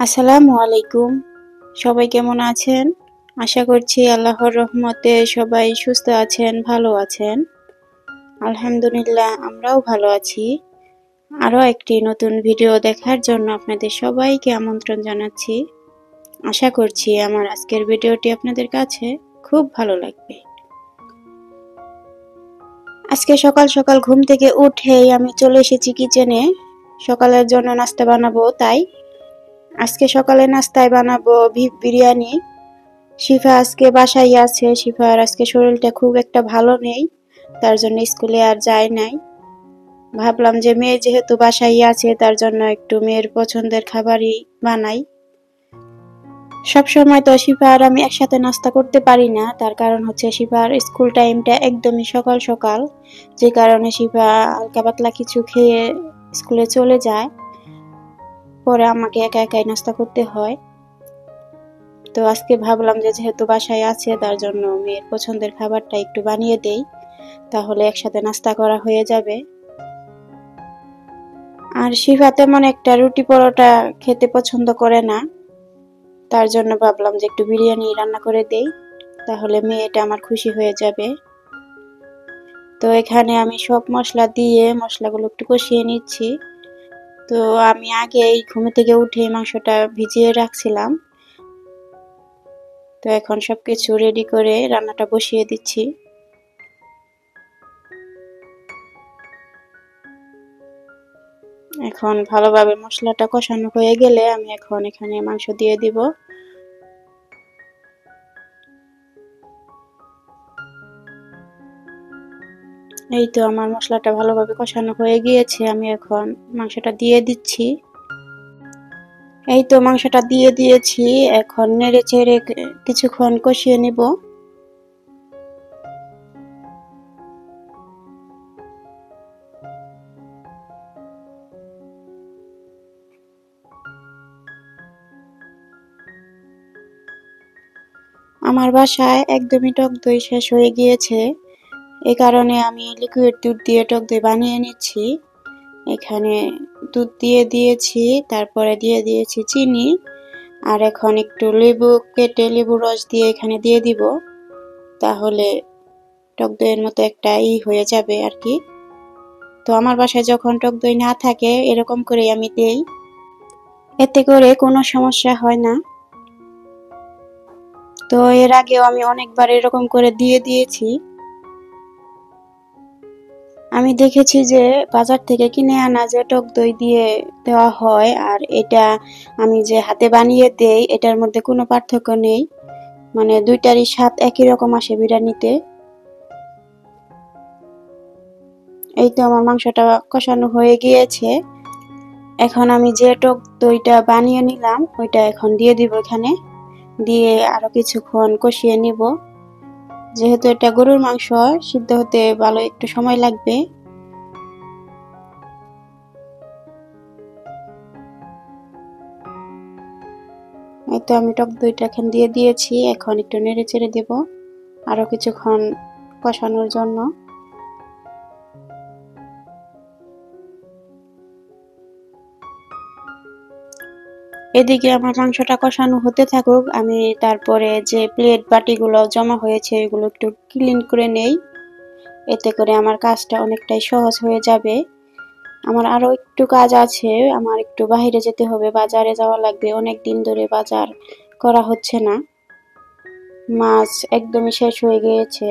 আসসালামু আলাইকুম। সবাই কেমন আছেন? আশা করছি আল্লাহর রহমতে সবাই সুস্থ আছেন, ভালো আছেন। আলহামদুলিল্লাহ আমরাও ভালো আছি। আরও একটি নতুন ভিডিও দেখার জন্য আপনাদের সবাইকে আমন্ত্রণ জানাচ্ছি। আশা করছি আমার আজকের ভিডিওটি আপনাদের কাছে খুব ভালো লাগবে। আজকে সকাল সকাল ঘুম থেকে উঠেই আমি চলে এসেছি কিচেনে। সকালের জন্য নাস্তা বানাবো, তাই আজকে সকালে নাস্তায় বানাবো বিফ বিরিয়ানি। শিফা আজকে বাসায় আছে। শিফার আজকে শরীরটা খুব একটা ভালো নেই, তার জন্য স্কুলে আর যায় নাই। ভাবলাম যে মেয়ে যেহেতু বাসায় আছে তার জন্য একটু মেয়ের পছন্দের খাবারই বানাই। সবসময় তো শিফা আর আমি একসাথে নাস্তা করতে পারি না, তার কারণ হচ্ছে শিফার স্কুল টাইমটা একদমই সকাল সকাল, যে কারণে শিফা হালকা পাতলা কিছু খেয়ে স্কুলে চলে যায়, পরে আমাকে একা একাই নাস্তা করতে হয়। তো আজকে ভাবলাম যে যেহেতু বাসায় আছে তার জন্য মেয়ের পছন্দের খাবারটা একটু বানিয়ে দেই, তাহলে একসাথে নাস্তা করা হয়ে যাবে। আর শিফা তেমন একটা রুটি পরোটা খেতে পছন্দ করে না, তার জন্য ভাবলাম যে একটু বিরিয়ানি রান্না করে দেই, তাহলে মেয়েটা আমার খুশি হয়ে যাবে। তো এখানে আমি সব মশলা দিয়ে মশলাগুলো একটু কষিয়ে নিচ্ছি। তো আমি আগে এই ঘুম থেকে উঠে মাংসটা ভিজিয়ে রাখছিলাম, তো এখন সবকিছু রেডি করে রান্নাটা বসিয়ে দিচ্ছি। এখন ভালোভাবে মশলাটা কষানো হয়ে গেলে আমি এখন এখানে মাংস দিয়ে দিব। এই তো আমার মশলাটা ভালোভাবে কষানো হয়ে গিয়েছে, আমি এখন মাংসটা দিয়ে দিচ্ছি। এই তো মাংসটা দিয়ে দিয়েছি, এখন নেড়ে চেড়ে কিছুক্ষণ কষিয়ে নিব। আমার বাসায় একদমই টক দই শেষ হয়ে গিয়েছে, এ কারণে আমি লিকুইড দুধ দিয়ে টক দই বানিয়ে নিচ্ছি। এখানে দুধ দিয়ে দিয়েছি, তারপরে দিয়ে দিয়েছি চিনি, আর এখন একটু লেবু কেটে লেবুর রস দিয়ে এখানে দিয়ে দিব, তাহলে টক দইয়ের মতো একটা হয়ে যাবে আর কি। তো আমার বাসায় যখন টক দই না থাকে এরকম করে আমি দেই, এতে করে কোনো সমস্যা হয় না। তো এর আগেও আমি অনেকবার এরকম করে দিয়ে দিয়েছি। আমি দেখেছি যে বাজার থেকে কিনে আনা যে টক দই দিয়ে দেওয়া হয় আর এটা আমি যে হাতে বানিয়ে দেই, এটার মধ্যে কোনো পার্থক্য নেই, মানে দুইটারই স্বাদ একই রকম আসে বিরিয়ানিতে। এই তো আমার মাংসটা কষানো হয়ে গিয়েছে, এখন আমি যে টক দইটা বানিয়ে নিলাম ওইটা এখন দিয়ে দিব এখানে, দিয়ে আরো কিছুক্ষণ কষিয়ে নিব। যেহেতু এটা গরুর মাংস, সিদ্ধ হতে ভালো একটু সময় লাগবে। এই তো আমি টক দইটা এখন দিয়ে দিয়েছি, এখন একটু নেড়ে চেড়ে দেব আরো কিছুক্ষণ কষানোর জন্য। এদিকে আমার মাংসটা কষানো হতে থাকুক, আমি তারপরে যে প্লেট বাটিগুলো জমা হয়েছে এগুলো একটু ক্লিন করে নেই, এতে করে আমার কাজটা অনেকটাই সহজ হয়ে যাবে। আমার আরো একটু কাজ আছে, আমার একটু বাইরে যেতে হবে, বাজারে যাওয়া লাগবে, অনেক দিন ধরে বাজার করা হচ্ছে না, মাছ একদমই শেষ হয়ে গিয়েছে,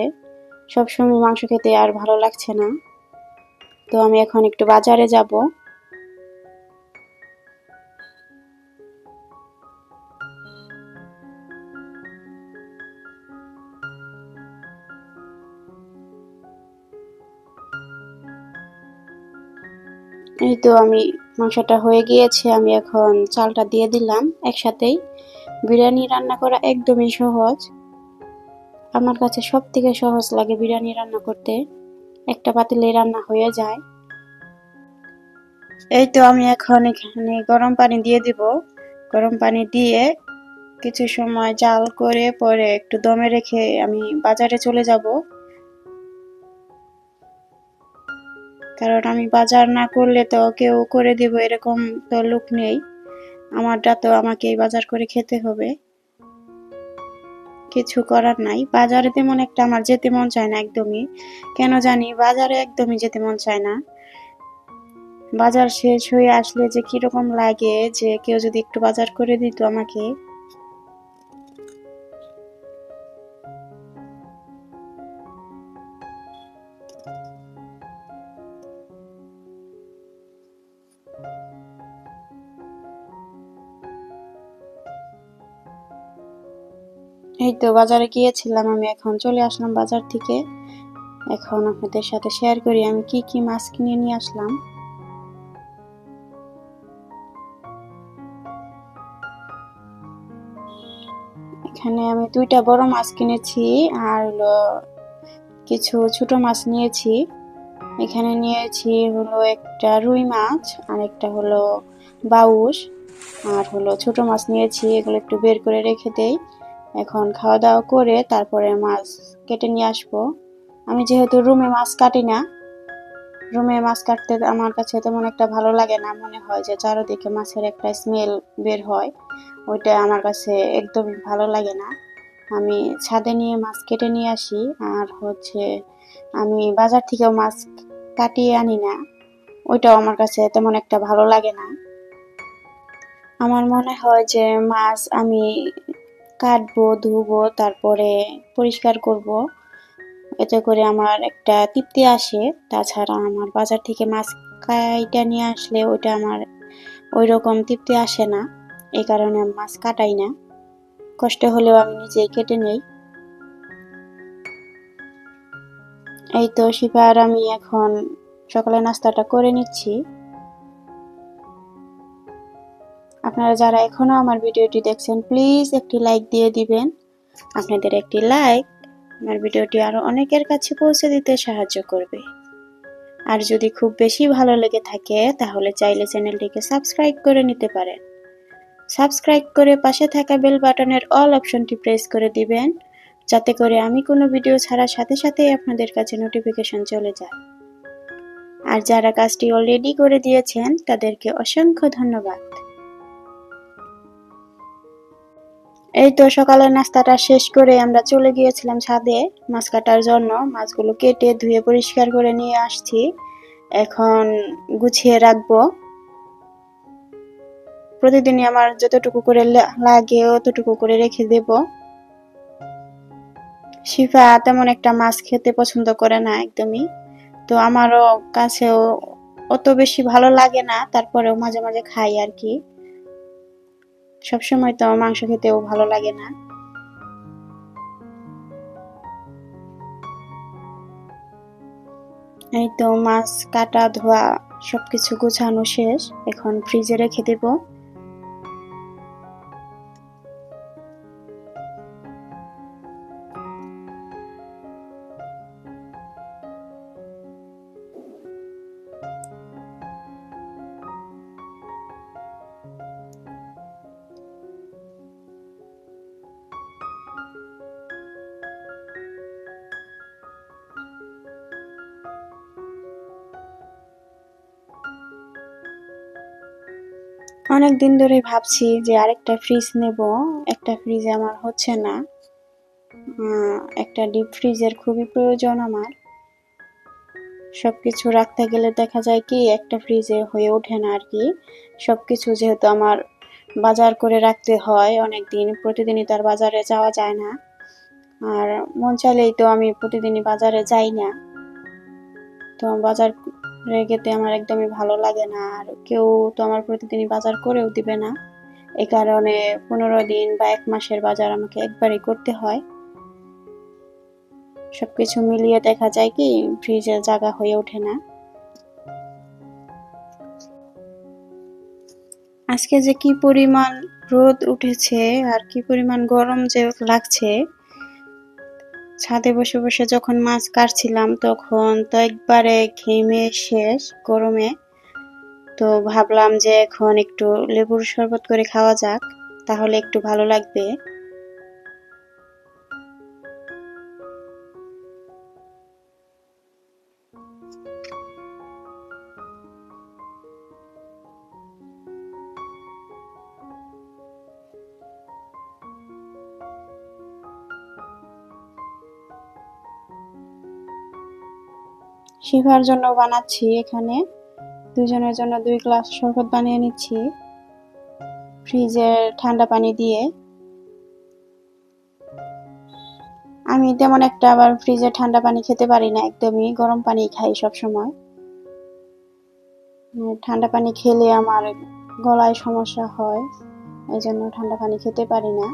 সবসময় মাংস খেতে আর ভালো লাগছে না। তো আমি এখন একটু বাজারে যাব। এই তো আমি মাংসটা হয়ে গিয়েছে, আমি এখন চালটা দিয়ে দিলাম একসাথেই। বিরিয়ানি রান্না করা একদমই সহজ, আমার কাছে সব থেকে সহজ লাগে বিরিয়ানি রান্না করতে, একটা পাতিলে রান্না হয়ে যায়। এই তো আমি এখন এখানে গরম পানি দিয়ে দিব, গরম পানি দিয়ে কিছু সময় জাল করে পরে একটু দমে রেখে আমি বাজারে চলে যাব, কারণ আমি বাজার না করলে তো কেউ করে দিব এরকম তো লোক নেই, আমারটা তো আমাকেই বাজার করে খেতে হবে, কিছু করার নাই। বাজারে তেমন একটা আমার যেতে মন চায় না একদমই, কেন জানি বাজারে একদমই যেতে মন চায় না। বাজার শেষ হয়ে আসলে যে কিরকম লাগে, যে কেউ যদি একটু বাজার করে দিত আমাকে। এই তো বাজারে গিয়েছিলাম আমি, এখন চলে আসলাম বাজার থেকে। এখন আপনাদের সাথে শেয়ার করি আমি কি কি মাছ কিনে নিয়ে আসলাম। এখানে আমি 2টা বড় মাছ কিনেছি, আর হলো কিছু ছোট মাছ নিয়েছি। এখানে নিয়েছি হলো একটা রুই মাছ, আর একটা হলো বাউস, আর হলো ছোট মাছ নিয়েছি। এগুলো একটু বের করে রেখে দেই, এখন খাওয়া দাওয়া করে তারপরে মাছ কেটে নিয়ে আসবো। আমি যেহেতু রুমে মাছ কাটি না, রুমে মাছ কাটতে আমার কাছে তেমন একটা ভালো লাগে না, মনে হয় যে চারদিকে মাছের একটা স্মেল বের হয়, ওইটা আমার কাছে একদমই ভালো লাগে না। আমি ছাদে নিয়ে মাছ কেটে নিয়ে আসি, আর হচ্ছে আমি বাজার থেকেও মাছ কাটিয়ে আনি না, ওইটাও আমার কাছে তেমন একটা ভালো লাগে না। আমার মনে হয় যে মাছ আমি কাটবো, ধুবো, তারপরে পরিষ্কার করব, এতে করে আমার একটা তৃপ্তি আসে। তাছাড়া আমার বাজার থেকে মাছ কাইটা নিয়ে আসলে ওইটা আমার ওই রকম তৃপ্তি আসে না, এই কারণে আমি মাছ কাটাই না। কষ্ট হলেও আমি নিজেই কেটে নেই। এই তো শিফা আর আমি এখন সকালে নাস্তাটা করে নিচ্ছি। আপনারা যারা এখনো আমার ভিডিওটি দেখছেন, প্লিজ একটি লাইক দিয়ে দিবেন। আপনাদের একটি লাইক আমার ভিডিওটি আরো অনেকের কাছে পৌঁছে দিতে সাহায্য করবে। আর যদি খুব বেশি ভালো লেগে থাকে তাহলে চাইলে চ্যানেলটিকে সাবস্ক্রাইব করে নিতে পারেন। সাবস্ক্রাইব করে পাশে থাকা বেল বাটনের অল অপশনটি প্রেস করে দিবেন, যাতে করে আমি কোনো ভিডিও ছাড়ার সাথে সাথেই আপনাদের কাছে নোটিফিকেশন চলে যায়। আর যারা কাজটি অলরেডি করে দিয়েছেন তাদেরকে অসংখ্য ধন্যবাদ। এই তো সকালের নাস্তাটা শেষ করে আমরা চলে গিয়েছিলাম ছাদে মাছ কাটার জন্য। মাছগুলো কেটে ধুয়ে পরিষ্কার করে নিয়ে আসছি, এখন গুছিয়ে রাখবো। প্রতিদিনই আমার যতটুকু করে লাগে অতটুকু করে রেখে দেব। শিফা তেমন একটা মাছ খেতে পছন্দ করে না একদমই, তো আমারও কাছেও অত বেশি ভালো লাগে না, তারপরেও মাঝে মাঝে খাই আর কি। সবসময় তো মাংস খেতেও ভালো লাগে না। এই তো মাছ কাটা ধোয়া সবকিছু গোছানো শেষ, এখন ফ্রিজে রেখে দেব। অনেক দিন ধরে ভাবছি যে আরেকটা ফ্রিজ নেব, একটা ফ্রিজে আমার হচ্ছে না। একটা ডিপ ফ্রিজের খুবই প্রয়োজন আমার। সবকিছু রাখতে গেলে দেখা যায় কি একটা ফ্রিজে হয়ে ওঠে না আর কি। সবকিছু যেহেতু আমার বাজার করে রাখতে হয় অনেকদিন, প্রতিদিনই তার বাজারে যাওয়া যায় না। আর মন চাইলেই তো আমি প্রতিদিনই বাজারে যাই না, তো বাজার যেতে আমার একদমই ভালো লাগে না, আর কেউ তো আমার প্রতিদিনই বাজার করেও দিবে না। এই কারণে 15 দিন বা 1 মাসের বাজার আমাকে একবারই করতে হয়। সবকিছু মিলিয়ে দেখা যায় কি ফ্রিজে জায়গা হয়ে ওঠে না। আজকে যে কি পরিমাণ রোদ উঠেছে আর কি পরিমাণ গরম যে লাগছে, ছাদে বসে বসে যখন মাছ কাটছিলাম তখন তো একবারে ঘেমে শেষ গরমে। তো ভাবলাম যে এখন একটু লেবুর শরবত করে খাওয়া যাক, তাহলে একটু ভালো লাগবে। শিফার জন্য বানাচ্ছি। এখানে দুজনের জন্য 2 গ্লাস শরবত বানিয়ে নিচ্ছি ফ্রিজের ঠান্ডা পানি দিয়ে। আমি তেমন একটা আবার ফ্রিজের ঠান্ডা পানি খেতে পারি না, একদমই গরম পানি খাই সব সময়। ঠান্ডা পানি খেলে আমার গলায় সমস্যা হয়, এই জন্য ঠান্ডা পানি খেতে পারি না।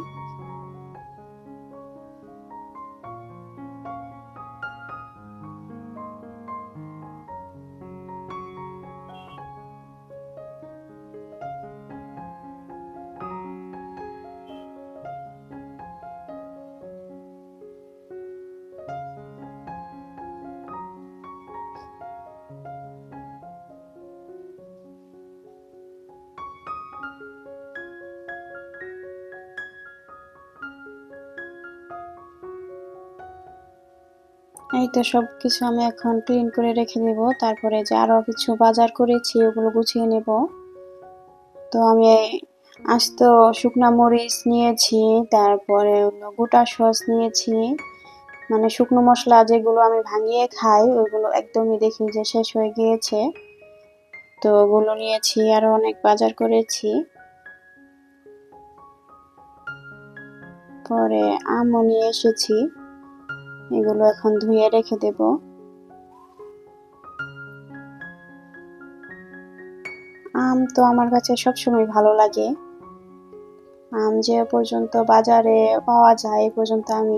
এই তো সবকিছু আমি এখন ক্লিন করে রেখে দেব। তারপরে যে আরো কিছু বাজার করেছি ওগুলো গুছিয়ে নেব। তো আমি আস্ত শুকনা মরিচ নিয়েছি, তারপরে গোটা সস নিয়েছি, মানে শুকনো মশলা যেগুলো আমি ভাঙিয়ে খাই ওইগুলো একদমই দেখি যে শেষ হয়ে গিয়েছে, তো ওগুলো নিয়েছি। আরো অনেক বাজার করেছি। পরে আমও নিয়ে এসেছি, এগুলো এখন ধুয়ে রেখে দেব। আম তো আমার কাছে সবসময় ভালো লাগে। আম যে পর্যন্ত বাজারে পাওয়া যায় এ পর্যন্ত আমি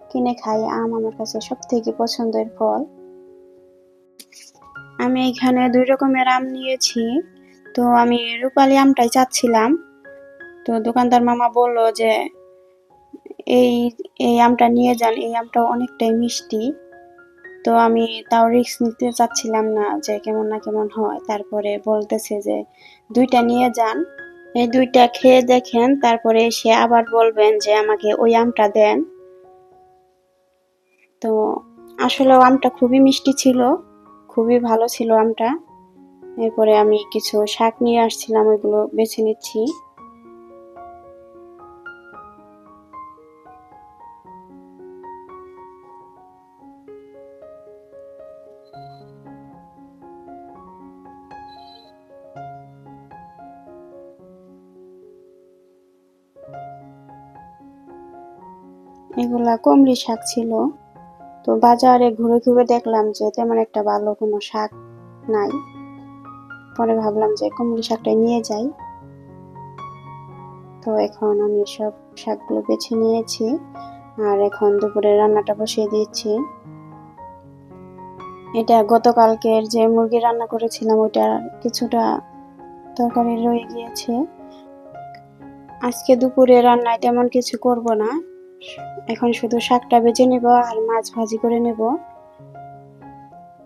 কিনে খাই। আম আমার কাছে সবথেকে পছন্দের ফল। আমি এখানে 2 রকমের আম নিয়েছি। তো আমি রূপালি আমটাই চাচ্ছিলাম। তো দোকানদার মামা বলল যে এই এই আমটা নিয়ে যান, এই আমটা অনেকটাই মিষ্টি। তো আমি তাও রিস্ক নিতে চাচ্ছিলাম না যে কেমন না কেমন হয়। তারপরে বলতেছে যে 2টা নিয়ে যান, এই 2টা খেয়ে দেখেন, তারপরে এসে আবার বলবেন যে আমাকে ওই আমটা দেন। তো আসলেও আমটা খুবই মিষ্টি ছিল, খুবই ভালো ছিল আমটা। এরপরে আমি কিছু শাক নিয়ে আসছিলাম, ওইগুলো বেছে নিচ্ছি। এগুলা কমলি শাক ছিল। তো বাজারে ঘুরে ঘুরে দেখলাম যে তেমন একটা ভালো কোনো শাক নাই। পরে ভাবলাম যে কমলি শাকটাই নিয়ে যাই। তো এখন আমি সব শাকগুলো বেছে নিয়েছি, আর এখন দুপুরে রান্নাটা বসিয়ে দিয়েছি। এটা গতকালকের যে মুরগি রান্না করেছিলাম ওইটার কিছুটা তরকারি রয়ে গিয়েছে। আজকে দুপুরে রান্নায় তেমন কিছু করব না, এখন শুধু শাকটা ভেজে নেব আর মাছ ভাজি করে নেব।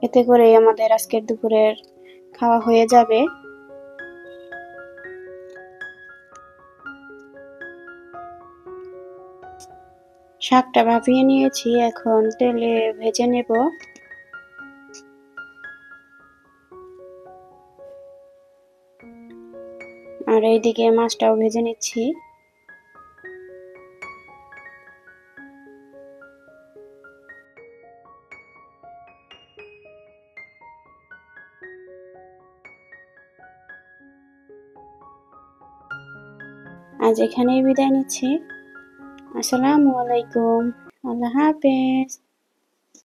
এতে করে আমাদের আজকের দুপুরের খাওয়া হয়ে যাবে। শাকটা ভাপিয়ে নিয়েছি, এখন তেলে ভেজে নেব। আর এইদিকে মাছটাও ভেজে নিচ্ছি। আজ এখানেই বিদায় নিচ্ছি। আসসালামু আলাইকুম। আল্লাহ হাফেজ।